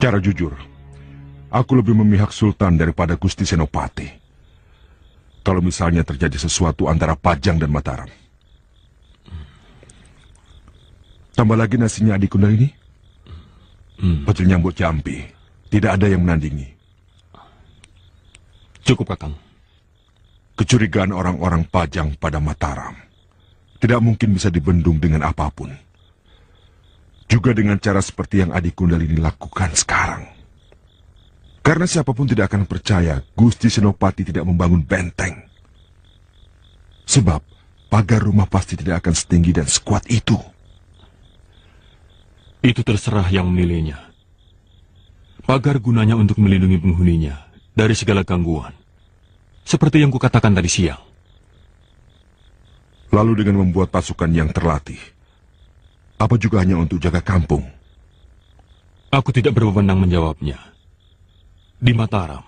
Cara jujur, aku lebih memihak Sultan daripada Gusti Senopati. Kalau misalnya terjadi sesuatu antara Pajang dan Mataram. Tambah lagi nasinya adikku ini. Pecel nyambut jampi. Tidak ada yang menandingi. Cukup, Kakang. Kecurigaan orang-orang Pajang pada Mataram tidak mungkin bisa dibendung dengan apapun. Juga dengan cara seperti yang Adi Kundal ini lakukan sekarang. Karena siapapun tidak akan percaya Gusti Senopati tidak membangun benteng. Sebab pagar rumah pasti tidak akan setinggi dan sekuat itu. Itu terserah yang menilainya. Pagar gunanya untuk melindungi penghuninya dari segala gangguan. Seperti yang kukatakan tadi siang. Lalu dengan membuat pasukan yang terlatih, apa juga hanya untuk jaga kampung? Aku tidak berwenang menjawabnya. Di Mataram,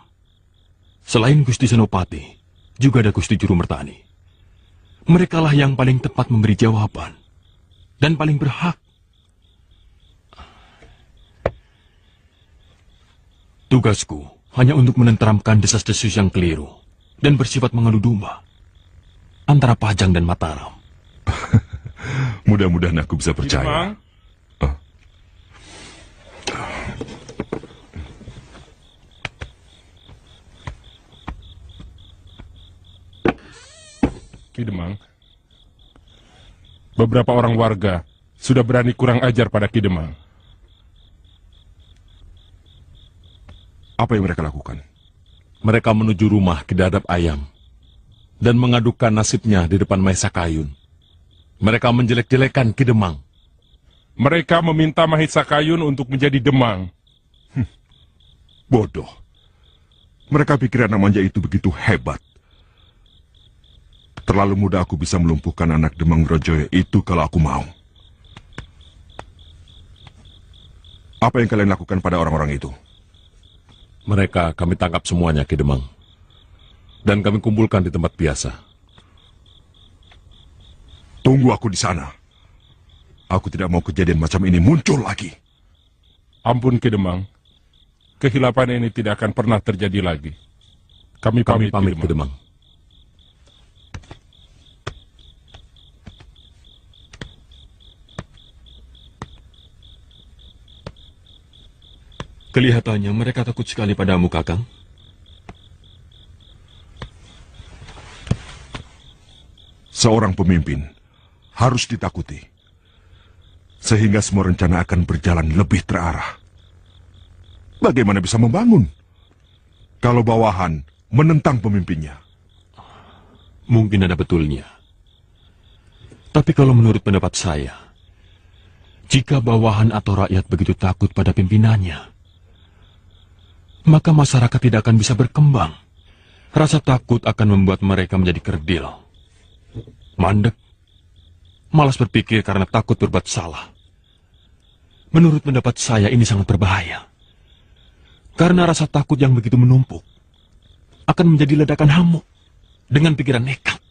selain Gusti Senopati, juga ada Gusti Juru Mertani. Merekalah yang paling tepat memberi jawaban. Dan paling berhak. Tugasku hanya untuk menenteramkan desas-desus yang keliru dan bersifat mengadu domba antara Pajang dan Mataram. Mudah-mudahan aku bisa percaya. Ki Demang, beberapa orang warga sudah berani kurang ajar pada Ki Demang. Apa yang mereka lakukan? Mereka menuju rumah Ki Dadap Ayam dan mengadukan nasibnya di depan Mahesa Kayun. Mereka menjelek-jelekan Ki Demang. Mereka meminta Mahesa Kayun untuk menjadi Demang. Bodoh. Mereka pikir anak manja itu begitu hebat. Terlalu mudah aku bisa melumpuhkan anak Demang Wirojoyo itu kalau aku mau. Apa yang kalian lakukan pada orang-orang itu? Mereka kami tangkap semuanya, Ki Demang. Dan kami kumpulkan di tempat biasa. Tunggu aku di sana. Aku tidak mau kejadian macam ini muncul lagi. Ampun Ki Demang. Kehilapan ini tidak akan pernah terjadi lagi. Kami pamit, Ki Demang. Kelihatannya mereka takut sekali padamu, Kakang. Seorang pemimpin harus ditakuti. Sehingga semua rencana akan berjalan lebih terarah. Bagaimana bisa membangun kalau bawahan menentang pemimpinnya? Mungkin ada betulnya. Tapi kalau menurut pendapat saya, jika bawahan atau rakyat begitu takut pada pimpinannya, maka masyarakat tidak akan bisa berkembang. Rasa takut akan membuat mereka menjadi kerdil, mandek, malas berpikir karena takut berbuat salah. Menurut pendapat saya ini sangat berbahaya. Karena rasa takut yang begitu menumpuk akan menjadi ledakan hamuk dengan pikiran nekat.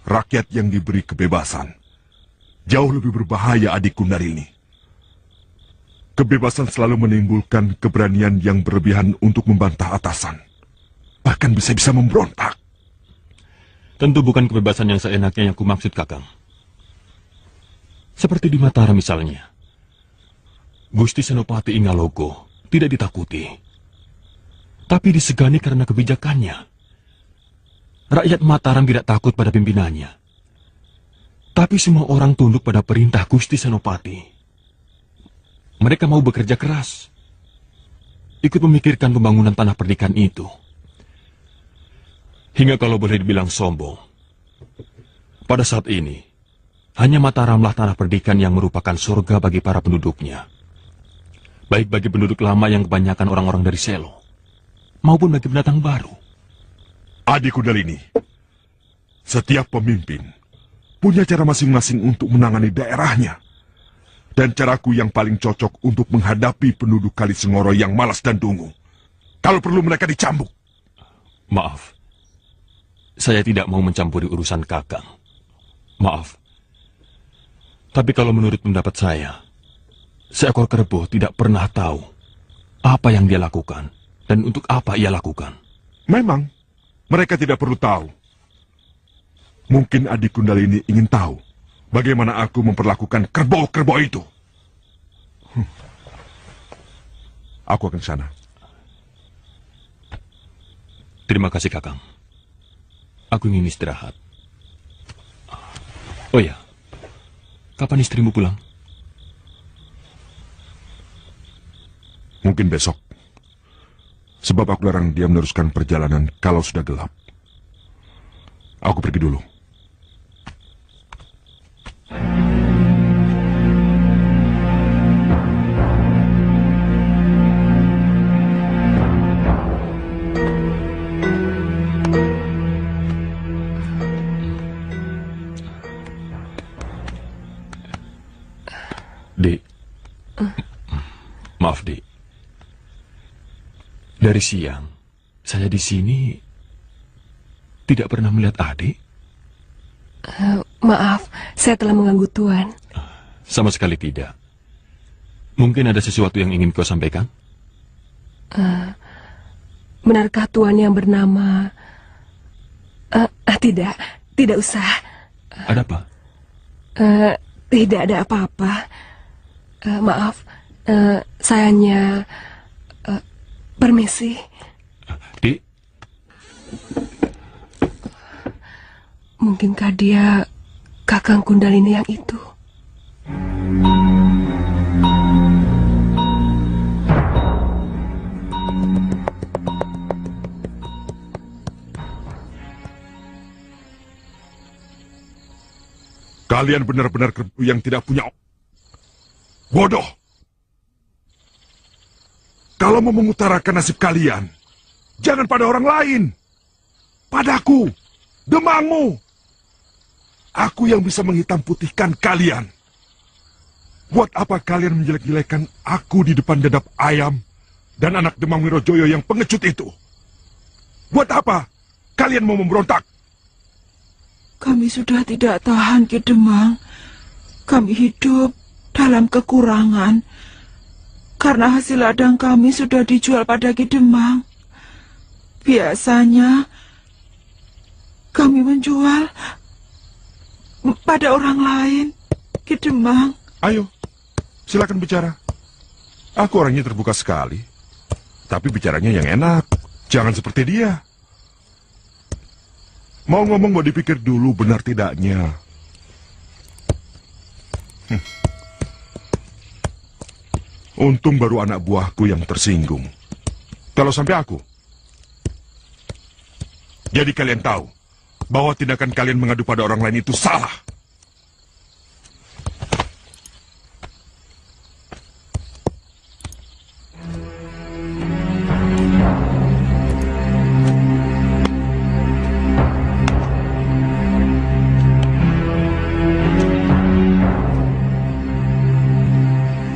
Rakyat yang diberi kebebasan jauh lebih berbahaya, Adik Kundarini. Kebebasan selalu menimbulkan keberanian yang berlebihan untuk membantah atasan. Bahkan bisa-bisa memberontak. Tentu bukan kebebasan yang seenaknya yang kumaksud, Kakang. Seperti di Mataram misalnya. Gusti Senopati Ingalogo tidak ditakuti. Tapi disegani karena kebijakannya. Rakyat Mataram tidak takut pada pimpinannya. Tapi semua orang tunduk pada perintah Gusti Senopati. Mereka mau bekerja keras. Ikut memikirkan pembangunan tanah perdikan itu. Hingga kalau boleh dibilang sombong, pada saat ini, hanya Mataramlah tanah perdikan yang merupakan surga bagi para penduduknya. Baik bagi penduduk lama yang kebanyakan orang-orang dari Selo, maupun bagi pendatang baru. Adik Kundalini, setiap pemimpin punya cara masing-masing untuk menangani daerahnya. Dan caraku yang paling cocok untuk menghadapi penduduk Kalisengoro yang malas dan dungu. Kalau perlu mereka dicambuk. Maaf, saya tidak mau mencampuri urusan Kakang. Maaf. Tapi kalau menurut pendapat seekor kerbau tidak pernah tahu apa yang dia lakukan dan untuk apa ia lakukan. Memang, mereka tidak perlu tahu. Mungkin Adi Kundalini ingin tahu bagaimana aku memperlakukan kerbau-kerbau itu. Aku akan ke sana. Terima kasih, Kakang. Aku ingin istirahat. Oh ya, kapan istrimu pulang? Mungkin besok. Sebab aku larang dia meneruskan perjalanan kalau sudah gelap. Aku pergi dulu. Dek. Maaf, Dek. Dari siang, saya di sini tidak pernah melihat adik. Maaf, saya telah mengganggu Tuan. Sama sekali tidak. Mungkin ada sesuatu yang ingin kau sampaikan? Benarkah Tuan yang bernama... tidak usah. Ada apa? Tidak ada apa-apa. Maaf, saya hanya... permisi. Dik, Mungkinkah dia Kakang Kundalini yang itu? Kalian benar-benar kerbau yang tidak punya... Bodoh! Kalau mau mengutarakan nasib kalian, jangan pada orang lain. Padaku, Demangmu. Aku yang bisa menghitam putihkan kalian. Buat apa kalian menjelek-jelekan aku di depan Dadap Ayam dan anak Demang Wirojoyo yang pengecut itu? Buat apa kalian mau memberontak? Kami sudah tidak tahan, Ki Demang. Kami hidup dalam kekurangan karena hasil ladang kami sudah dijual pada Ki Demang. Biasanya kami menjual pada orang lain, Ki Demang. Ayo, silakan bicara. Aku orangnya terbuka sekali. Tapi bicaranya yang enak. Jangan seperti dia. Mau ngomong mau dipikir dulu benar tidaknya. Untung baru anak buahku yang tersinggung. Kalau sampai aku. Jadi kalian tahu bahwa tindakan kalian mengadu pada orang lain itu salah.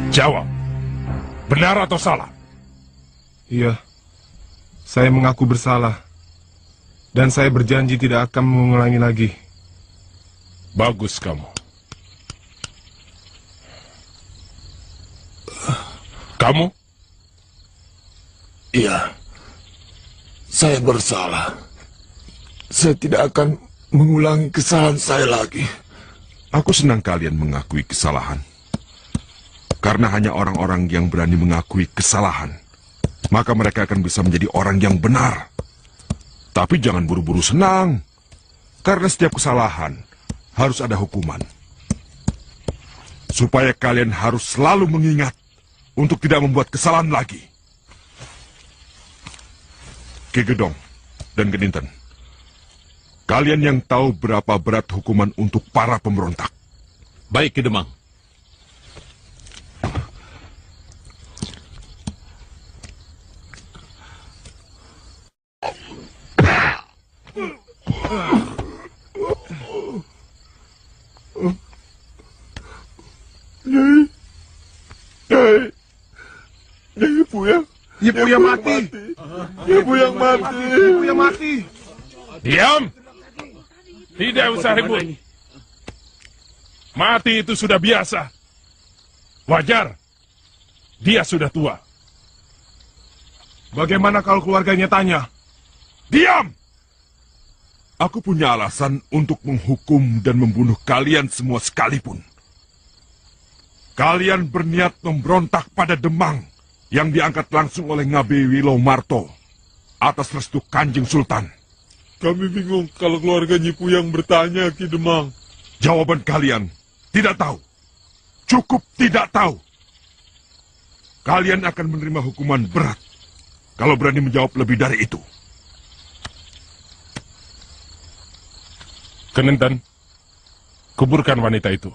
Jawab. Benar atau salah? Iya, saya mengaku bersalah. Dan saya berjanji tidak akan mengulangi lagi. Bagus kamu. Kamu? Iya, saya bersalah. Saya tidak akan mengulangi kesalahan saya lagi. Aku senang kalian mengakui kesalahan. Karena hanya orang-orang yang berani mengakui kesalahan, maka mereka akan bisa menjadi orang yang benar. Tapi jangan buru-buru senang, karena setiap kesalahan harus ada hukuman. Supaya kalian harus selalu mengingat untuk tidak membuat kesalahan lagi. Ki Gedong dan Geninten, kalian yang tahu berapa berat hukuman untuk para pemberontak. Baik, Ki Demang. Ibu yang mati. Ibu yang mati. Ibu yang mati. Diam! Tidak usah ribut. Mati itu sudah biasa. Wajar Dia sudah tua. Bagaimana kalau keluarganya tanya? Diam! Aku punya alasan untuk menghukum dan membunuh kalian semua sekalipun. Kalian berniat memberontak pada Demang yang diangkat langsung oleh Ngabewi Lomarto atas restu Kanjeng Sultan. Kami bingung kalau keluarga Nyipu yang bertanya, Ki Demang. Jawaban kalian tidak tahu. Cukup tidak tahu. Kalian akan menerima hukuman berat kalau berani menjawab lebih dari itu. Kenentan, kuburkan wanita itu.